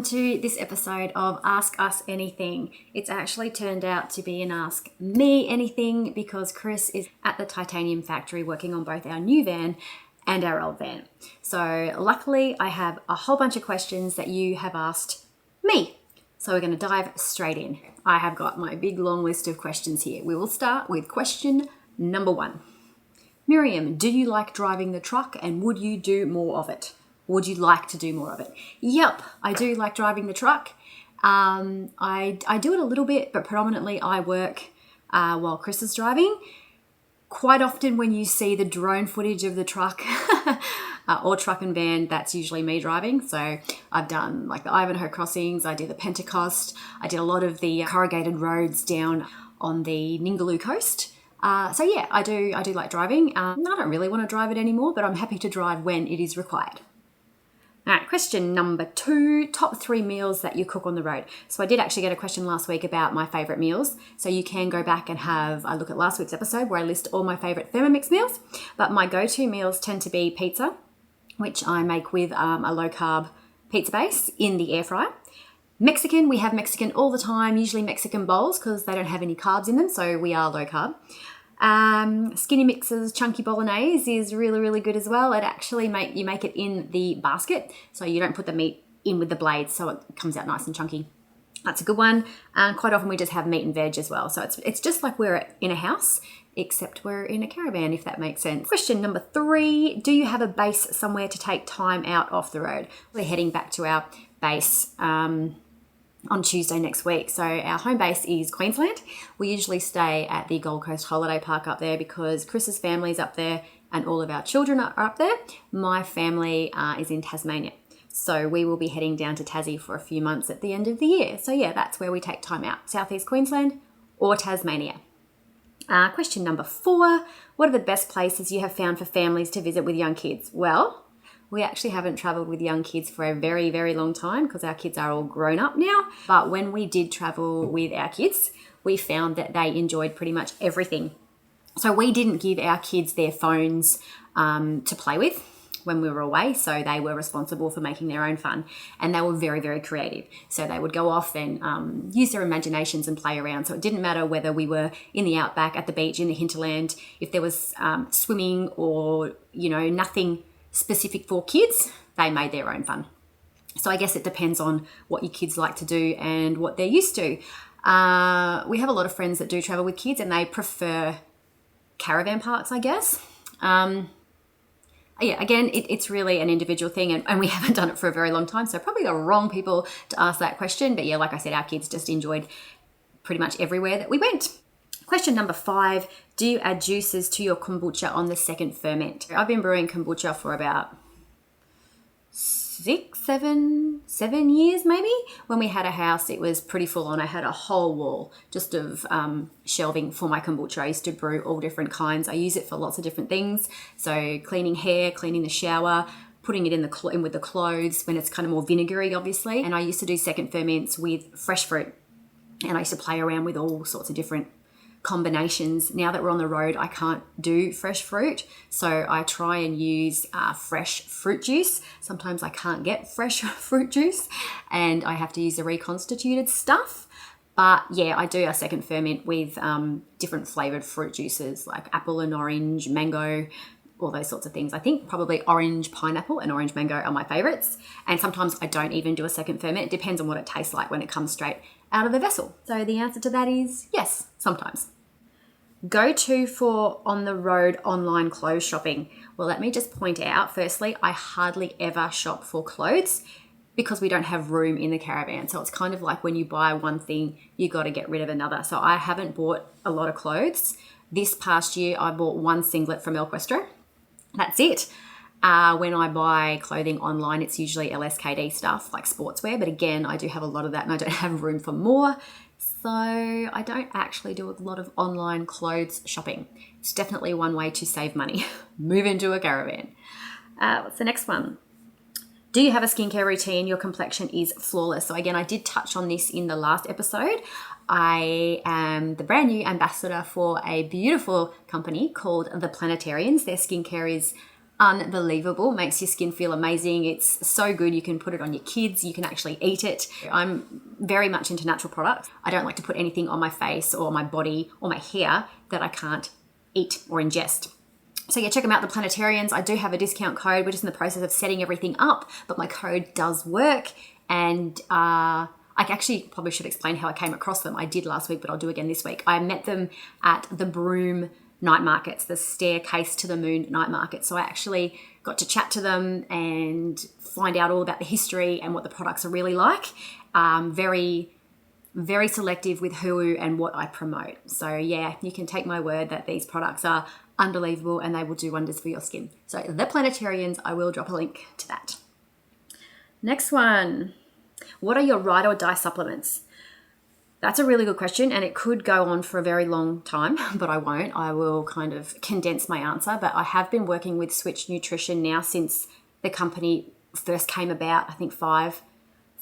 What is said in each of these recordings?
welcome to this episode of Ask Us Anything. It's actually turned out to be an Ask Me Anything because Chris is at the titanium factory working on both our new van and our old van. So luckily I have a whole bunch of questions that you have asked me. So we're going to dive straight in. I have got my big long list of questions here. We will start with question number 1. Miriam, do you like driving the truck and would you do more of it? Would you like to do more of it? Yep, I do like driving the truck. I do it a little bit, but predominantly I work while Chris is driving. Quite often when you see the drone footage of the truck or truck and van, that's usually me driving. So I've done like the Ivanhoe crossings, I did the Pentecost, I did a lot of the corrugated roads down on the Ningaloo coast. So yeah, I do like driving. I don't really want to drive it anymore, but I'm happy to drive when it is required. All right, question number 2, top 3 meals that you cook on the road. So I did actually get a question last week about my favourite meals. So you can go back and have a look at last week's episode where I list all my favourite Thermomix meals. But my go-to meals tend to be pizza, which I make with a low-carb pizza base in the air fryer. Mexican, we have Mexican all the time, usually Mexican bowls because they don't have any carbs in them, so we are low-carb. Skinny Mix's chunky bolognese is really, really good as well. It actually you make it in the basket, so you don't put the meat in with the blades, so it comes out nice and chunky. That's a good one. And quite often we just have meat and veg as well. So it's just like we're in a house, except we're in a caravan, if that makes sense. Question number 3, do you have a base somewhere to take time out off the road? We're heading back to our base on Tuesday next week. So our home base is Queensland. We usually stay at the Gold Coast Holiday Park up there because Chris's family's up there and all of our children are up there. My family is in Tasmania. So we will be heading down to Tassie for a few months at the end of the year. So yeah, that's where we take time out. Southeast Queensland or Tasmania. Question number 4, what are the best places you have found for families to visit with young kids? Well, we actually haven't travelled with young kids for a very, very long time because our kids are all grown up now. But when we did travel with our kids, we found that they enjoyed pretty much everything. So we didn't give our kids their phones to play with when we were away. So they were responsible for making their own fun. And they were very, very creative. So they would go off and use their imaginations and play around. So it didn't matter whether we were in the outback, at the beach, in the hinterland, if there was swimming or, nothing specific for kids, they made their own fun. So I guess it depends on what your kids like to do and what they're used to. We have a lot of friends that do travel with kids and they prefer caravan parks, I guess. Again, it's really an individual thing and we haven't done it for a very long time. So probably the wrong people to ask that question. But yeah, like I said, our kids just enjoyed pretty much everywhere that we went. Question number 5, do you add juices to your kombucha on the second ferment? I've been brewing kombucha for about 7 years maybe. When we had a house, it was pretty full on. I had a whole wall just of shelving for my kombucha. I used to brew all different kinds. I use it for lots of different things. So cleaning hair, cleaning the shower, putting it in with the clothes when it's kind of more vinegary, obviously. And I used to do second ferments with fresh fruit. And I used to play around with all sorts of different combinations. Now that we're on the road, I can't do fresh fruit, so I try and use fresh fruit juice. Sometimes I can't get fresh fruit juice and I have to use the reconstituted stuff. But yeah, I do a second ferment with different flavored fruit juices like apple and orange, mango, all those sorts of things. I think probably orange pineapple and orange mango are my favorites. And sometimes I don't even do a second ferment. It depends on what it tastes like when it comes straight out of the vessel. So the answer to that is yes, sometimes. Go-to for on the road online clothes shopping. Well, let me just point out, firstly, I hardly ever shop for clothes because we don't have room in the caravan. So it's kind of like when you buy one thing, you got to get rid of another. So I haven't bought a lot of clothes. This past year, I bought one singlet from Equestro. That's it. When I buy clothing online, it's usually LSKD stuff like sportswear. But again, I do have a lot of that and I don't have room for more. So I don't actually do a lot of online clothes shopping. It's definitely one way to save money. Move into a caravan. What's the next one? Do you have a skincare routine? Your complexion is flawless. So again, I did touch on this in the last episode. I am the brand new ambassador for a beautiful company called the Planetarians. Their skincare is unbelievable. Makes your skin feel amazing. It's so good. You can put it on your kids. You can actually eat it. I'm very much into natural products. I don't like to put anything on my face or my body or my hair that I can't eat or ingest. So yeah, check them out, the Planetarians. I do have a discount code. We're just in the process of setting everything up, but my code does work. And I actually probably should explain how I came across them. I did last week, but I'll do again this week. I met them at the Broome night markets, the Staircase to the Moon night market. So I actually got to chat to them and find out all about the history and what the products are really like. Very, very selective with who and what I promote. So yeah, you can take my word that these products are unbelievable and they will do wonders for your skin. So the Planetarians, I will drop a link to that. Next one, what are your ride or die supplements? That's a really good question, and it could go on for a very long time, but I won't. I will kind of condense my answer, but I have been working with Switch Nutrition now since the company first came about, I think five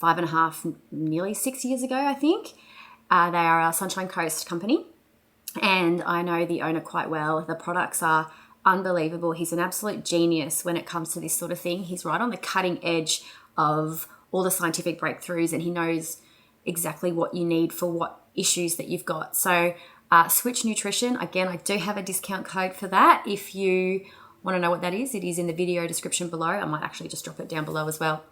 and a half, nearly 6 years ago, I think. They are a Sunshine Coast company, and I know the owner quite well. The products are unbelievable. He's an absolute genius when it comes to this sort of thing. He's right on the cutting edge of all the scientific breakthroughs, and he knows exactly what you need for what issues that you've got. So Switch Nutrition, again, I do have a discount code for that. If you want to know what that is, it is in the video description below. I might actually just drop it down below as well.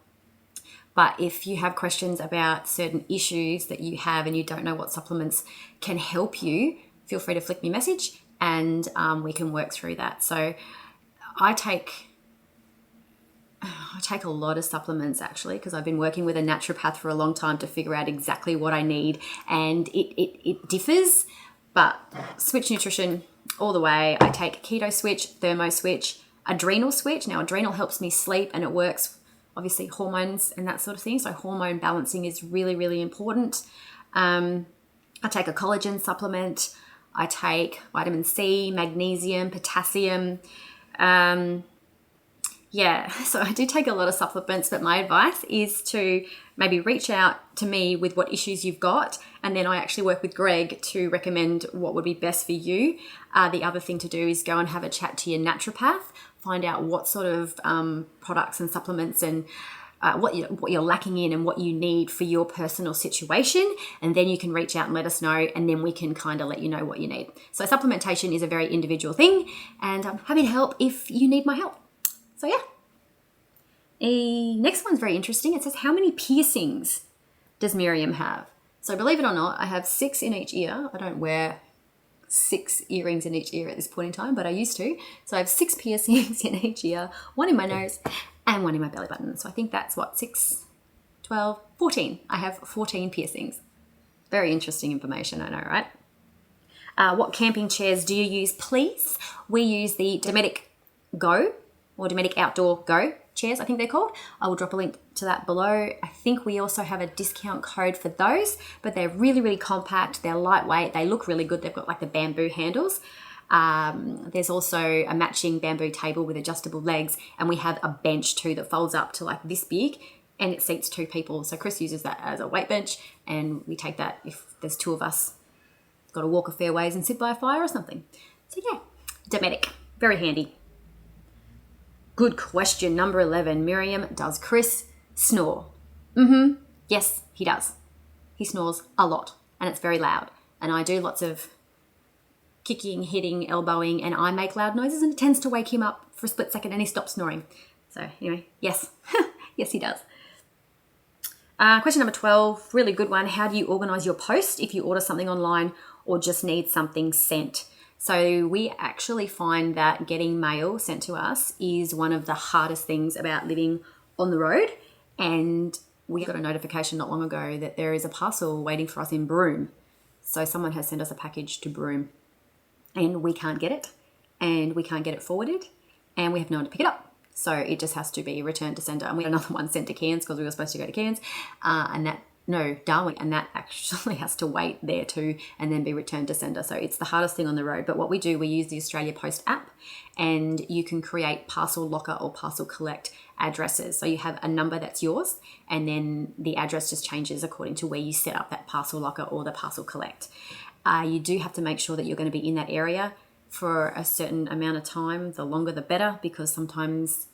But if you have questions about certain issues that you have and you don't know what supplements can help you, feel free to flick me a message and we can work through that. So I take a lot of supplements actually, because I've been working with a naturopath for a long time to figure out exactly what I need, and it differs, but Switch Nutrition all the way. I take Keto Switch, Thermo Switch, Adrenal Switch. Now Adrenal helps me sleep and it works, obviously hormones and that sort of thing. So hormone balancing is really, really important. I take a collagen supplement. I take vitamin C, magnesium, potassium. Yeah, so I do take a lot of supplements, but my advice is to maybe reach out to me with what issues you've got, and then I actually work with Greg to recommend what would be best for you. The other thing to do is go and have a chat to your naturopath, find out what sort of products and supplements and what you're lacking in and what you need for your personal situation, and then you can reach out and let us know, and then we can kind of let you know what you need. So supplementation is a very individual thing, and I'm happy to help if you need my help. So yeah. Next one's very interesting. It says, how many piercings does Miriam have? So believe it or not, I have 6 in each ear. I don't wear 6 earrings in each ear at this point in time, but I used to. So I have 6 piercings in each ear, 1 in my nose and 1 in my belly button. So I think that's what, 6, 12, 14. I have 14 piercings. Very interesting information, I know, right? What camping chairs do you use, please? We use the Dometic Go, or Dometic Outdoor Go chairs, I think they're called. I will drop a link to that below. I think we also have a discount code for those, but they're really, really compact. They're lightweight. They look really good. They've got like the bamboo handles. There's also a matching bamboo table with adjustable legs, and we have a bench too that folds up to like this big, and it seats 2 people. So Chris uses that as a weight bench, and we take that if there's 2 of us, got to walk a fair ways and sit by a fire or something. So yeah, Dometic, very handy. Good question. Number 11. Miriam, does Chris snore? Yes, he does. He snores a lot, and it's very loud. And I do lots of kicking, hitting, elbowing, and I make loud noises, and it tends to wake him up for a split second, and he stops snoring. So anyway, yes. Yes, he does. Question number 12. Really good one. How do you organize your post if you order something online or just need something sent? So we actually find that getting mail sent to us is one of the hardest things about living on the road. And we got a notification not long ago that there is a parcel waiting for us in Broome. So someone has sent us a package to Broome and we can't get it, and we can't get it forwarded, and we have no one to pick it up. So it just has to be returned to sender. And we had another one sent to Cairns because we were supposed to go to Cairns, Darwin, and that actually has to wait there too and then be returned to sender. So it's the hardest thing on the road. But what we do, we use the Australia Post app, and you can create parcel locker or parcel collect addresses. So you have a number that's yours, and then the address just changes according to where you set up that parcel locker or the parcel collect. You do have to make sure that you're going to be in that area for a certain amount of time. The longer the better, because sometimes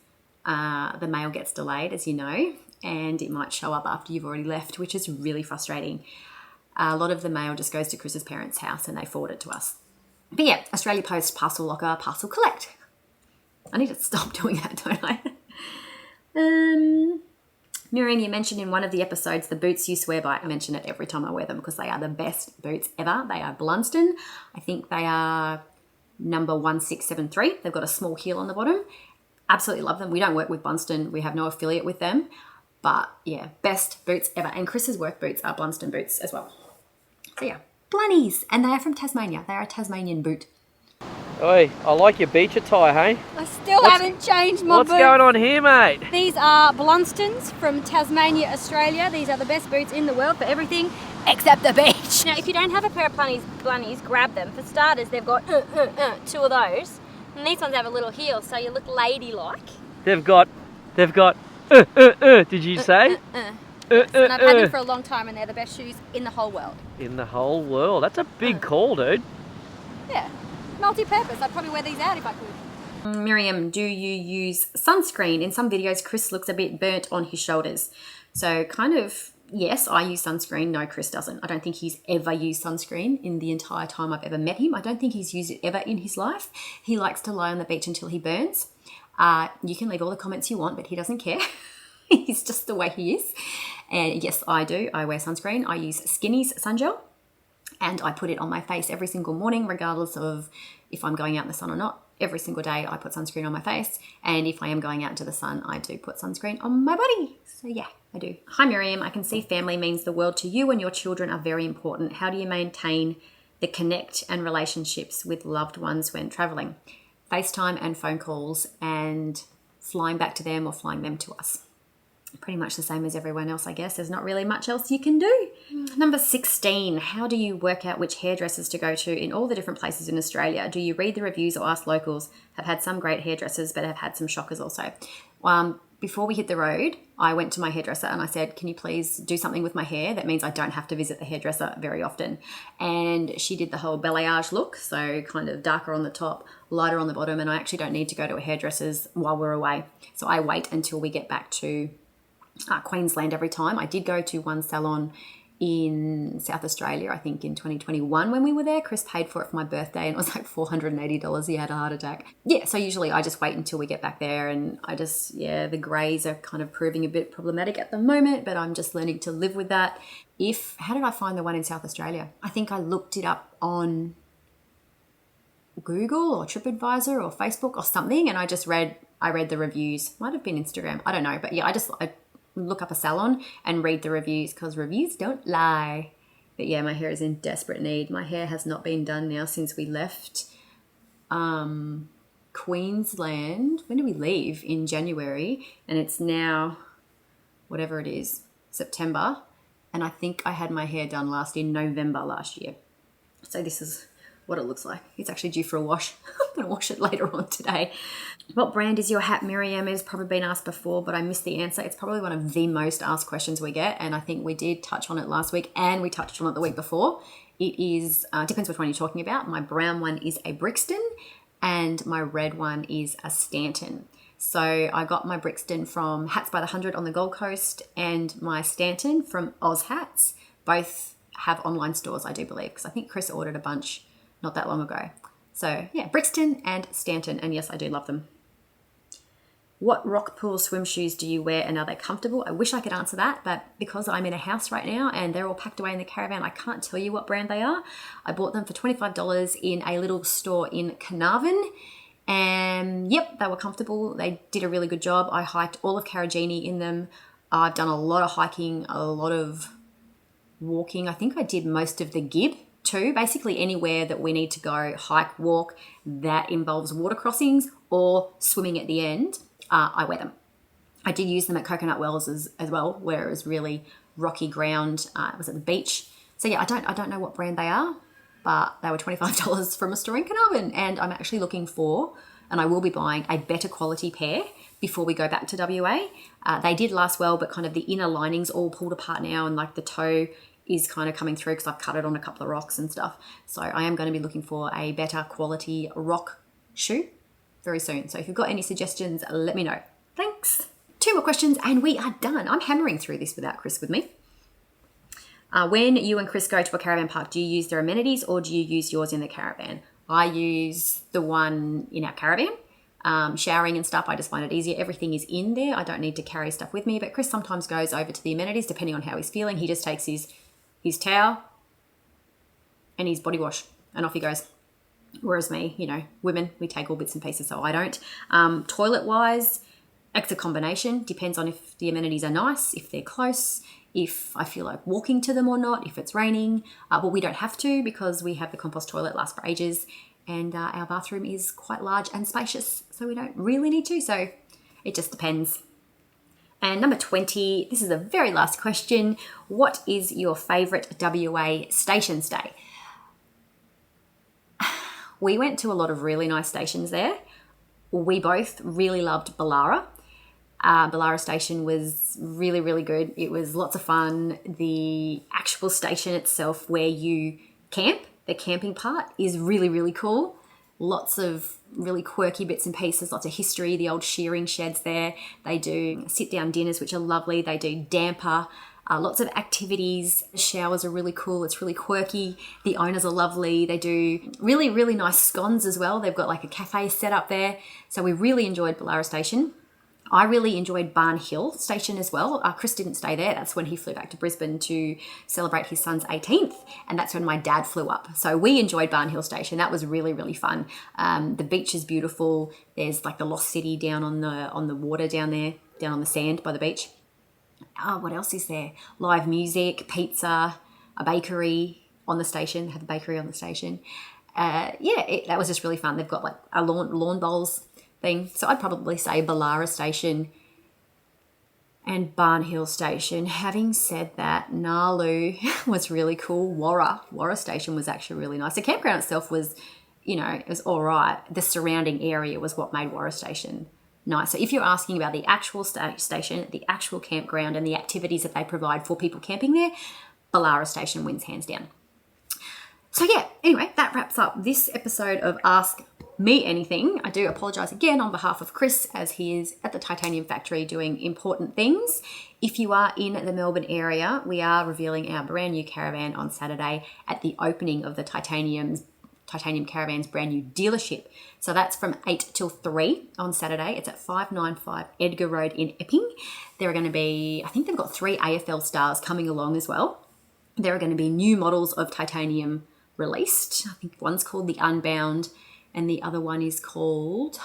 the mail gets delayed, as you know, and it might show up after you've already left, which is really frustrating. A lot of the mail just goes to Chris's parents' house and they forward it to us. But yeah, Australia Post, Parcel Locker, Parcel Collect. I need to stop doing that, don't I? Miriam, you mentioned in one of the episodes the boots you swear by. I mention it every time I wear them because they are the best boots ever. They are Blunston. I think they are number 1673. They've got a small heel on the bottom. Absolutely love them. We don't work with Blunston. We have no affiliate with them. But yeah, best boots ever. And Chris's work boots are Blunston boots as well. So yeah, Blunnies. And they are from Tasmania. They are a Tasmanian boot. Oi, I like your beach attire, hey? I still haven't changed my boots. What's going on here, mate? These are Blunstons from Tasmania, Australia. These are the best boots in the world for everything except the beach. Now, if you don't have a pair of Blunnies, grab them. For starters, they've got two of those. And these ones have a little heel, so you look ladylike. They've got, did you say? And I've had them for a long time, and they're the best shoes in the whole world. In the whole world? That's a big call, dude. Yeah. Multi-purpose. I'd probably wear these out if I could. Miriam, do you use sunscreen? In some videos, Chris looks a bit burnt on his shoulders. So kind of, yes, I use sunscreen. No, Chris doesn't. I don't think he's ever used sunscreen in the entire time I've ever met him. I don't think he's used it ever in his life. He likes to lie on the beach until he burns. You can leave all the comments you want, but he doesn't care. He's just the way he is. And yes, I do. I wear sunscreen. I use Skinny's sun gel. And I put it on my face every single morning, regardless of if I'm going out in the sun or not. Every single day I put sunscreen on my face. And if I am going out into the sun, I do put sunscreen on my body. So yeah, I do. Hi Miriam, I can see family means the world to you and your children are very important. How do you maintain the connect and relationships with loved ones when traveling? FaceTime and phone calls and flying back to them or flying them to us. Pretty much the same as everyone else, I guess. There's not really much else you can do. Number 16, how do you work out which hairdressers to go to in all the different places in Australia? Do you read the reviews or ask locals? Have had some great hairdressers, but have had some shockers also. Before we hit the road, I went to my hairdresser and I said, can you please do something with my hair? That means I don't have to visit the hairdresser very often. And she did the whole balayage look, so kind of darker on the top, lighter on the bottom, and I actually don't need to go to a hairdresser's while we're away. So I wait until we get back to Queensland every time. I did go to one salon in South Australia, I think in 2021 when we were there. Chris paid for it for my birthday and it was like $480. He had a heart attack. Yeah, so usually I just wait until we get back there, and the greys are kind of proving a bit problematic at the moment, but I'm just learning to live with that. How did I find the one in South Australia? I think I looked it up on Google or TripAdvisor or Facebook or something, and I read the reviews. Might have been Instagram, I don't know, but yeah, I look up a salon and read the reviews because reviews don't lie. But yeah, my hair is in desperate need. My hair has not been done now since we left Queensland. When did we leave? In January, and it's now whatever it is, September, and I think I had my hair done in November last year. So this is what it looks like. It's actually due for a wash. I'm going to wash it later on today. What brand is your hat, Miriam? It has probably been asked before, but I missed the answer. It's probably one of the most asked questions we get, and I think we did touch on it last week, and we touched on it the week before. It is, depends which one you're talking about. My brown one is a Brixton, and my red one is a Stanton. So I got my Brixton from Hats by the 100 on the Gold Coast, and my Stanton from Oz Hats. Both have online stores, I do believe, because I think Chris ordered a bunch not that long ago. So yeah, Brixton and Stanton, and yes, I do love them. What rock pool swim shoes do you wear and are they comfortable? I wish I could answer that, but because I'm in a house right now and they're all packed away in the caravan, I can't tell you what brand they are. I bought them for $25 in a little store in Caravan, and yep, they were comfortable. They did a really good job. I hiked all of Karajini in them. I've done a lot of hiking, a lot of walking. I think I did most of the Gib too. Basically anywhere that we need to go, hike, walk, that involves water crossings or swimming at the end, I wear them. I did use them at Coconut Wells as well, where it was really rocky ground. It was at the beach. So yeah, I don't know what brand they are, but they were $25 from a store in Caravan, and I'm actually looking for, and I will be buying, a better quality pair before we go back to WA. They did last well, but kind of the inner linings all pulled apart now, and like the toe is kind of coming through because I've cut it on a couple of rocks and stuff. So I am going to be looking for a better quality rock shoe very soon. So if you've got any suggestions, let me know. Thanks. 2 more questions and we are done. I'm hammering through this without Chris with me. When you and Chris go to a caravan park, do you use their amenities or do you use yours in the caravan? I use the one in our caravan. Showering and stuff, I just find it easier. Everything is in there. I don't need to carry stuff with me. But Chris sometimes goes over to the amenities depending on how he's feeling. He just takes his towel and his body wash and off he goes. Whereas me, you know, women, we take all bits and pieces, so I don't. Toilet-wise, it's a combination. Depends on if the amenities are nice, if they're close, if I feel like walking to them or not, if it's raining. But we don't have to because we have the compost toilet, lasts for ages. And our bathroom is quite large and spacious, so we don't really need to. So it just depends. And number 20, this is the very last question. What is your favourite WA station stay? We went to a lot of really nice stations there. We both really loved Ballara. Ballara station was really, really good. It was lots of fun. The actual station itself where you camp, the camping part, is really, really cool. Lots of really quirky bits and pieces, lots of history, the old shearing sheds there. They do sit-down dinners, which are lovely. They do damper, lots of activities. The showers are really cool. It's really quirky. The owners are lovely. They do really, really nice scones as well. They've got like a cafe set up there. So we really enjoyed Ballara Station. I really enjoyed Barn Hill Station as well. Chris didn't stay there. That's when he flew back to Brisbane to celebrate his son's 18th. And that's when my dad flew up. So we enjoyed Barn Hill Station. That was really, really fun. The beach is beautiful. There's like the Lost City down on the water down there, down on the sand by the beach. What else is there? Live music, pizza, a bakery on the station. They have a bakery on the station. That was just really fun. They've got like a lawn bowls thing. So I'd probably say Ballara Station and Barn Hill Station. Having said that, Nalu was really cool. Warra Station was actually really nice. The campground itself was, it was all right. The surrounding area was what made Warra Station nice. So if you're asking about the actual station, the actual campground and the activities that they provide for people camping there, Ballara Station wins hands down. So anyway, that wraps up this episode of Ask Me Anything. I do apologise again on behalf of Chris as he is at the Titanium Factory doing important things. If you are in the Melbourne area, we are revealing our brand new caravan on Saturday at the opening of the Titanium Caravan's brand new dealership. So that's from 8 till 3 on Saturday. It's at 595 Edgar Road in Epping. There are going to be, I think they've got 3 AFL stars coming along as well. There are going to be new models of Titanium released. I think one's called the Unbound and the other one is called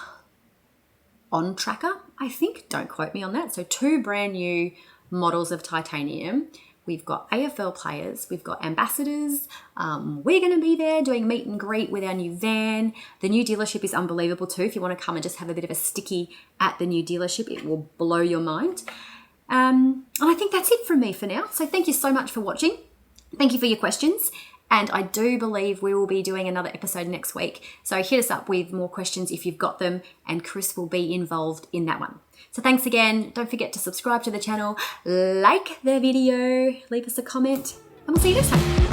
On Tracker, I think. Don't quote me on that. So 2 brand new models of Titanium. We've got AFL players, we've got ambassadors. We're going to be there doing meet and greet with our new van. The new dealership is unbelievable too. If you want to come and just have a bit of a sticky at the new dealership, it will blow your mind. And I think that's it from me for now. So thank you so much for watching. Thank you for your questions. And I do believe we will be doing another episode next week. So hit us up with more questions if you've got them, and Chris will be involved in that one. So thanks again. Don't forget to subscribe to the channel, like the video, leave us a comment, and we'll see you next time.